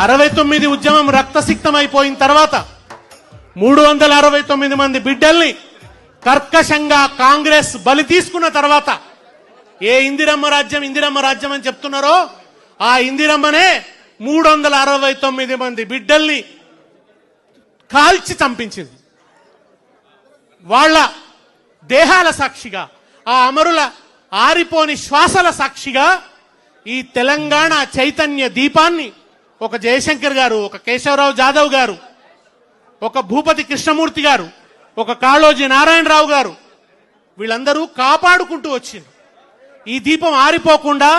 69 ఉద్యమం రక్తసిక్తమైపోయిన తర్వాత 369 మంది బిడ్డల్ని కర్కశంగా కాంగ్రెస్ బలి తీసుకున్న తర్వాత ఏ ఇందిరమ్మ రాజ్యం అని చెప్తున్నారో ఆ ఇందిరమ్మనే 369 మంది బిడ్డల్ని కాల్చి చంపించింది. వాళ్ళ దేహాల సాక్షిగా, ఆ అమరుల ఆరిపోని శ్వాసల సాక్షిగా ఈ తెలంగాణ చైతన్య దీపాన్ని ఒక జయశంకర్ గారు, ఒక కేశవరావు జాదవ్ గారు, ఒక భూపతి కృష్ణమూర్తి గారు, ఒక కాళోజీ నారాయణరావు గారు వీళ్ళందరూ కాపాడుకుంటూ వచ్చింది. ఈ దీపం ఆరిపోకుండా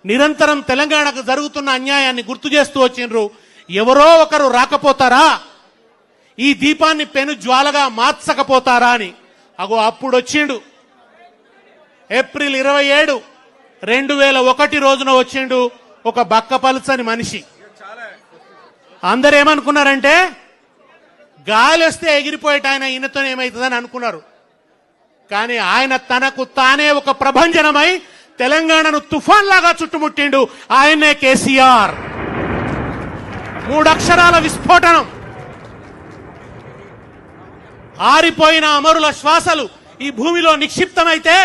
నిరంతరం తెలంగాణకు జరుగుతున్న అన్యాయాన్ని గుర్తు చేస్తూ వచ్చిండ్రు. ఎవరో ఒకరు రాకపోతారా, ఈ దీపాన్ని పెను జ్వాలగా మార్చకపోతారా అని. అప్పుడు వచ్చిండు ఏప్రిల్ 27, 2001 రోజున వచ్చిండు ఒక బక్కపలుచని మనిషి. అందరు ఏమనుకున్నారంటే గాలి వస్తే ఎగిరిపోయేట ఆయన ఈయనతో ఏమవుతుందని అనుకున్నారు. కానీ ఆయన తనకు తానే ఒక ప్రభంజనమై తెలంగాణను తుఫాన్ లాగా చుట్టుముట్టిండు. ఆయనే కేసీఆర్. 3 అక్షరాల విస్ఫోటనం. ఆరిపోయిన అమరుల శ్వాసలు ఈ భూమిలో నిక్షిప్తమైతే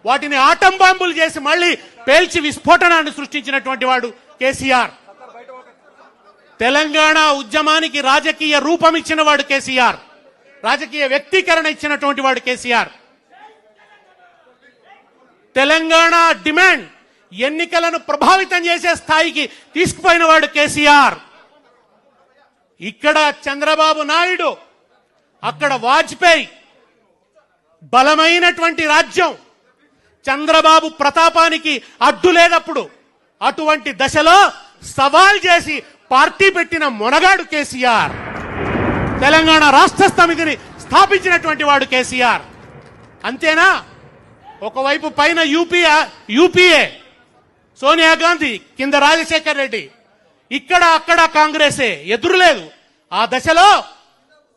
వాటిని ఆటం బాంబులు చేసి మళ్లీ పేల్చి విస్ఫోటనాన్ని సృష్టించినటువంటి వాడు కేసీఆర్. తెలంగాణ ఉద్యమానికి రాజకీయ రూపం ఇచ్చిన వాడు కేసీఆర్. రాజకీయ వ్యక్తీకరణ ఇచ్చినటువంటి వాడు కేసీఆర్. తెలంగాణ డిమాండ్ ఎన్నికలను ప్రభావితం చేసే స్థాయికి తీసుకుపోయిన వాడు కేసీఆర్. ఇక్కడ చంద్రబాబు నాయుడు, అక్కడ వాజ్పేయి. బలమైనటువంటి రాజ్యం. చంద్రబాబు ప్రతాపానికి అడ్డు లేనప్పుడు అటువంటి దశలో సవాల్ చేసి పార్టీ పెట్టిన మొనగాడు కేసీఆర్. తెలంగాణ రాష్ట్ర సమితిని స్థాపించినటువంటి వాడు కేసీఆర్. అంతేనా? ఒకవైపు పైన యూపీఏ సోనియా గాంధీ, కింద రాజశేఖర్ రెడ్డి, ఇక్కడ అక్కడ కాంగ్రెసే, ఎదురులేదు. ఆ దశలో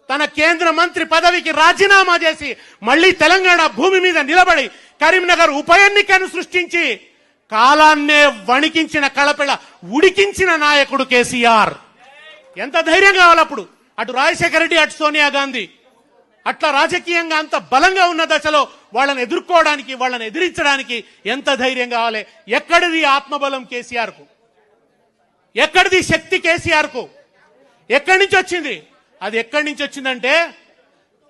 తన కేంద్ర మంత్రి పదవికి రాజీనామా చేసి మళ్లీ తెలంగాణ భూమి మీద నిలబడి కరీంనగర్ ఉప ఎన్నికను సృష్టించి కాలాన్నే వణికించిన కళపిళ ఉడికించిన నాయకుడు కేసీఆర్. ఎంత ధైర్యం కావాలప్పుడు? అటు రాజశేఖర రెడ్డి, అటు సోనియా గాంధీ. అట్లా రాజకీయంగా అంత బలంగా ఉన్న దశలో వాళ్ళని ఎదుర్కోవడానికి, వాళ్ళని ఎదిరించడానికి ఎంత ధైర్యం కావాలి? ఎక్కడిది ఆత్మబలం కేసీఆర్ కు? ఎక్కడిది శక్తి కేసీఆర్ కు? ఎక్కడి నుంచి వచ్చింది? అది ఎక్కడి నుంచి వచ్చిందంటే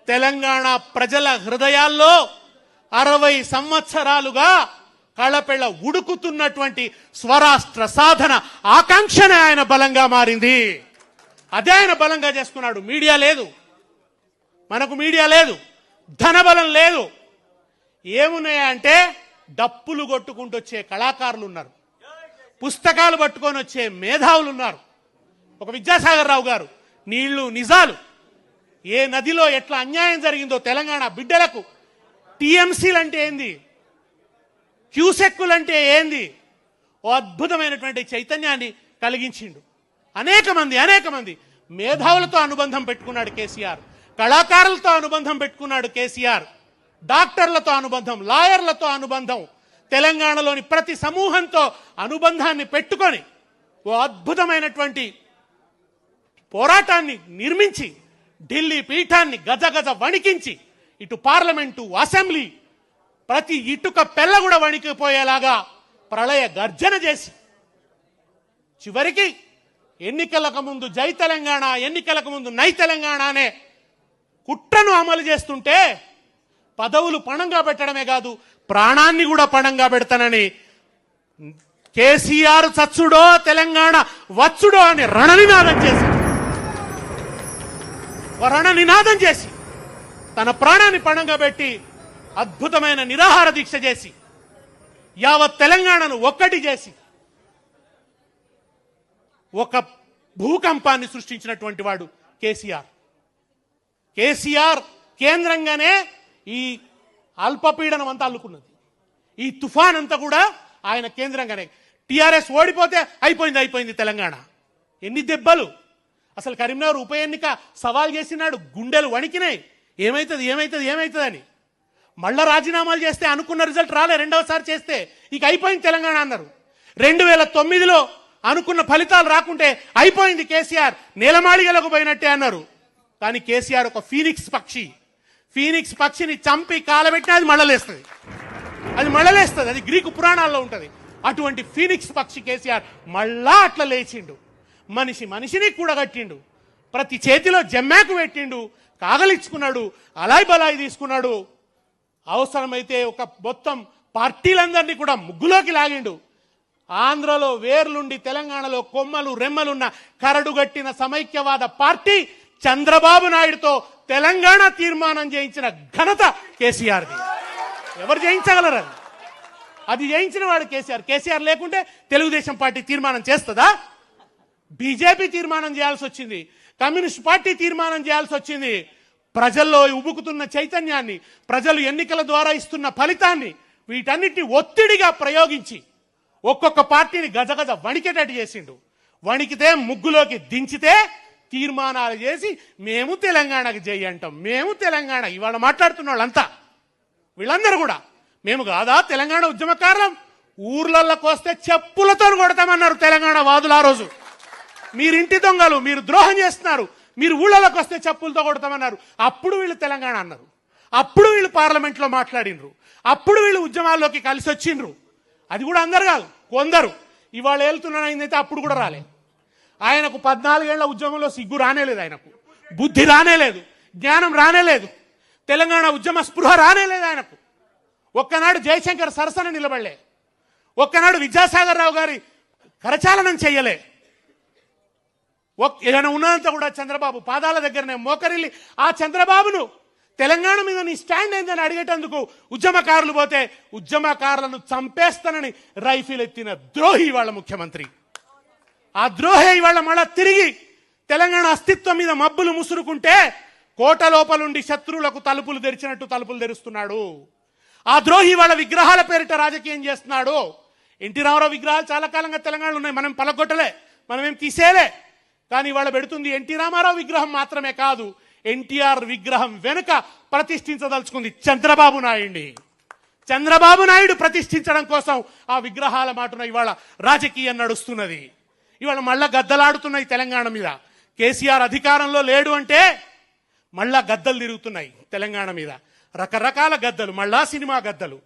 తెలంగాణ ప్రజల హృదయాల్లో 60 సంవత్సరాలుగా కళపెళ్ళ ఉడుకుతున్నటువంటి స్వరాష్ట్ర సాధన ఆకాంక్షనే ఆయన బలంగా మారింది. అదే ఆయన బలంగా చేసుకున్నాడు. మీడియా లేదు, మనకు మీడియా లేదు, ధనబలం లేదు. ఏమున్నాయంటే డప్పులు కొట్టుకుంటూ వచ్చే కళాకారులు ఉన్నారు, పుస్తకాలు పట్టుకొని వచ్చే మేధావులు ఉన్నారు. ఒక విద్యాసాగర్ రావు గారు నీళ్లు నిజాలు, ఏ నదిలో ఎట్లా అన్యాయం జరిగిందో తెలంగాణ బిడ్డలకు, టీఎంసీలు అంటే ఏంది, క్యూసెక్కులు అంటే ఏంది, ఓ అద్భుతమైనటువంటి చైతన్యాన్ని కలిగించిండు. అనేక మంది మేధావులతో అనుబంధం పెట్టుకున్నాడు కేసీఆర్. కళాకారులతో అనుబంధం పెట్టుకున్నాడు కేసీఆర్. డాక్టర్లతో అనుబంధం, లాయర్లతో అనుబంధం, తెలంగాణలోని ప్రతి సమూహంతో అనుబంధాన్ని పెట్టుకొని ఓ అద్భుతమైనటువంటి పోరాటాన్ని నిర్మించి ఢిల్లీ పీఠాన్ని గజగజ వణికించి ఇటు పార్లమెంటు, అసెంబ్లీ, ప్రతి ఇటుక పెళ్ళ కూడా వణికిపోయేలాగా ప్రళయ గర్జన చేసి చివరికి ఎన్నికలకు ముందు జై తెలంగాణ, ఎన్నికలకు ముందు నై తెలంగాణ అనే కుట్రను అమలు చేస్తుంటే పదవులు పణంగా పెట్టడమే కాదు, ప్రాణాన్ని కూడా పణంగా పెడతానని కేసీఆర్ చచ్చుడో తెలంగాణ వచ్చుడో అని రణనినాదం చేసి తన ప్రాణాన్ని పణంగా పెట్టి అద్భుతమైన నిరాహార దీక్ష చేసి యావత్ తెలంగాణను ఒక్కటి చేసి ఒక భూకంపాన్ని సృష్టించినటువంటి వాడు కేసీఆర్. కేసీఆర్ కేంద్రంగానే ఈ అల్పపీడనం అంతా అల్లుకున్నది. ఈ తుఫాన్ అంతా కూడా ఆయన కేంద్రంగానే. టీఆర్ఎస్ ఓడిపోతే అయిపోయింది తెలంగాణ. ఎన్ని దెబ్బలు! అసలు కరీంనగర్ ఉప ఎన్నిక సవాల్ చేసినాడు, గుండెలు వణికినాయి. ఏమైతుంది అని. మళ్ళా రాజీనామాలు చేస్తే అనుకున్న రిజల్ట్ రాలే. రెండవసారి చేస్తే ఇక అయిపోయింది తెలంగాణ అన్నారు. 2009లో అనుకున్న ఫలితాలు రాకుంటే అయిపోయింది కేసీఆర్, నేలమాళిగలకు పోయినట్టే అన్నారు. కానీ కేసీఆర్ ఒక ఫీనిక్స్ పక్షి. ఫీనిక్స్ పక్షిని చంపి కాలబెట్టినా అది మళ్ళలేస్తుంది, అది గ్రీకు పురాణాల్లో ఉంటుంది. అటువంటి ఫీనిక్స్ పక్షి కేసీఆర్ మళ్ళా అట్లా లేచిండు. మనిషిని కూడగట్టిండు, ప్రతి చేతిలో జమ్మాకు పెట్టిండు, కాగలిచ్చుకున్నాడు, అలాయ్ బలాయి తీసుకున్నాడు. అవసరమైతే ఒక మొత్తం పార్టీలందరినీ కూడా ముగ్గులోకి లాగిండు. ఆంధ్రలో వేర్లుండి తెలంగాణలో కొమ్మలు రెమ్మలున్న కరడుగట్టిన సమైక్యవాద పార్టీ చంద్రబాబు నాయుడుతో తెలంగాణ తీర్మానం చేయించిన ఘనత కేసీఆర్ది. ఎవరు చేయించగలరు? అది చేయించిన వాడు కేసీఆర్. కేసీఆర్ లేకుంటే తెలుగుదేశం పార్టీ తీర్మానం చేస్తుందా? బీజేపీ తీర్మానం చేయాల్సి వచ్చింది, కమ్యూనిస్ట్ పార్టీ తీర్మానం చేయాల్సి వచ్చింది. ప్రజల్లో ఉబుకుతున్న చైతన్యాన్ని, ప్రజలు ఎన్నికల ద్వారా ఇస్తున్న ఫలితాన్ని, వీటన్నిటిని ఒత్తిడిగా ప్రయోగించి ఒక్కొక్క పార్టీని గజగజ వణికేటట్టు చేసిండు. వణికితే ముగ్గులోకి దించితే తీర్మానాలు చేసి మేము తెలంగాణకు జై అంటాం, మేము తెలంగాణ. ఇవాళ మాట్లాడుతున్న వాళ్ళంతా వీళ్ళందరూ కూడా మేము కాదా తెలంగాణ ఉద్యమకారులం, ఊర్లలోకి వస్తే చెప్పులతో కొడతామన్నారు తెలంగాణ వాదులు ఆ రోజు. మీరింటి దొంగలు, మీరు ద్రోహం చేస్తున్నారు, మీరు ఊళ్ళలోకి వస్తే చెప్పులతో కొడతామన్నారు. అప్పుడు వీళ్ళు తెలంగాణ అన్నారు, అప్పుడు వీళ్ళు పార్లమెంట్లో మాట్లాడినరు, అప్పుడు వీళ్ళు ఉద్యమాల్లోకి కలిసి వచ్చిండ్రు. అది కూడా అందరు కాదు, కొందరు. ఇవాళ వెళ్తున్నానైందైతే అప్పుడు కూడా రాలే. ఆయనకు 14 ఏళ్ల ఉద్యమంలో సిగ్గు రానేలేదు, ఆయనకు బుద్ధి రానేలేదు, జ్ఞానం రానేలేదు, తెలంగాణ ఉద్యమ స్పృహ రానేలేదు ఆయనకు. ఒక్కనాడు జయశంకర్ సరసన నిలబడలే, ఒక్కనాడు విద్యాసాగర్ రావు గారి కరచాలనం చెయ్యలే. ఏదైనా ఉన్నదంతా కూడా చంద్రబాబు పాదాల దగ్గరనే మోకరిల్లి ఆ చంద్రబాబును తెలంగాణ మీద నీ స్టాండ్ ఏందని అడిగేటందుకు ఉద్యమకారులు పోతే ఉద్యమకారులను చంపేస్తానని రైఫిల్ ఎత్తిన ద్రోహి వాళ్ళ ముఖ్యమంత్రి. ఆ ద్రోహి ఇవాళ మళ్ళా తిరిగి తెలంగాణ అస్తిత్వం మీద మబ్బులు ముసురుకుంటే కోట లోపలుండి శత్రువులకు తలుపులు తెరిచినట్టు తలుపులు తెరుస్తున్నాడు. ఆ ద్రోహి వాళ్ళ విగ్రహాల పేరిట రాజకీయం చేస్తున్నాడు. ఎన్టీ రామారావు విగ్రహాలు చాలా కాలంగా తెలంగాణలో ఉన్నాయి, మనం పలగొట్టలే, మనమేం తీసేలే. కానీ వాళ్ళ పెడుతుంది ఎన్టీ రామారావు విగ్రహం మాత్రమే కాదు, ఎన్టీఆర్ విగ్రహం వెనుక ప్రతిష్ఠించదలుచుకుంది చంద్రబాబు నాయుడిని. చంద్రబాబు నాయుడు ప్రతిష్ఠించడం కోసం ఆ విగ్రహాల మాటున ఇవాళ రాజకీయం నడుస్తున్నది. ఇవాళ మళ్ళా గద్దలాడుతున్నాయి తెలంగాణ మీద. కేసీఆర్ అధికారంలో లేడు అంటే మళ్ళా గద్దలు తిరుగుతున్నాయి తెలంగాణ మీద, రకరకాల గద్దలు, మళ్ళా సినిమా గద్దలు.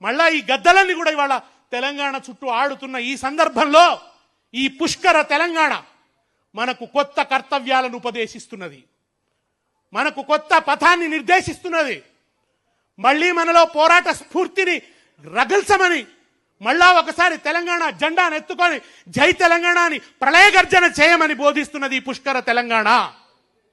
మళ్ళా ఈ గద్దలన్నీ కూడా ఇవాళ తెలంగాణ చుట్టూ ఆడుతున్న ఈ సందర్భంలో ఈ పుష్కర తెలంగాణ మనకు కొత్త కర్తవ్యాలను ఉపదేశిస్తున్నది, మనకు కొత్త పథాన్ని నిర్దేశిస్తున్నది. మళ్ళీ మనలో పోరాట స్ఫూర్తిని రగల్చమని, మళ్ళా ఒకసారి తెలంగాణ జెండాను ఎత్తుకొని జై తెలంగాణ అని ప్రళయ గర్జన చేయమని బోధిస్తున్నది ఈ పుష్కర తెలంగాణ.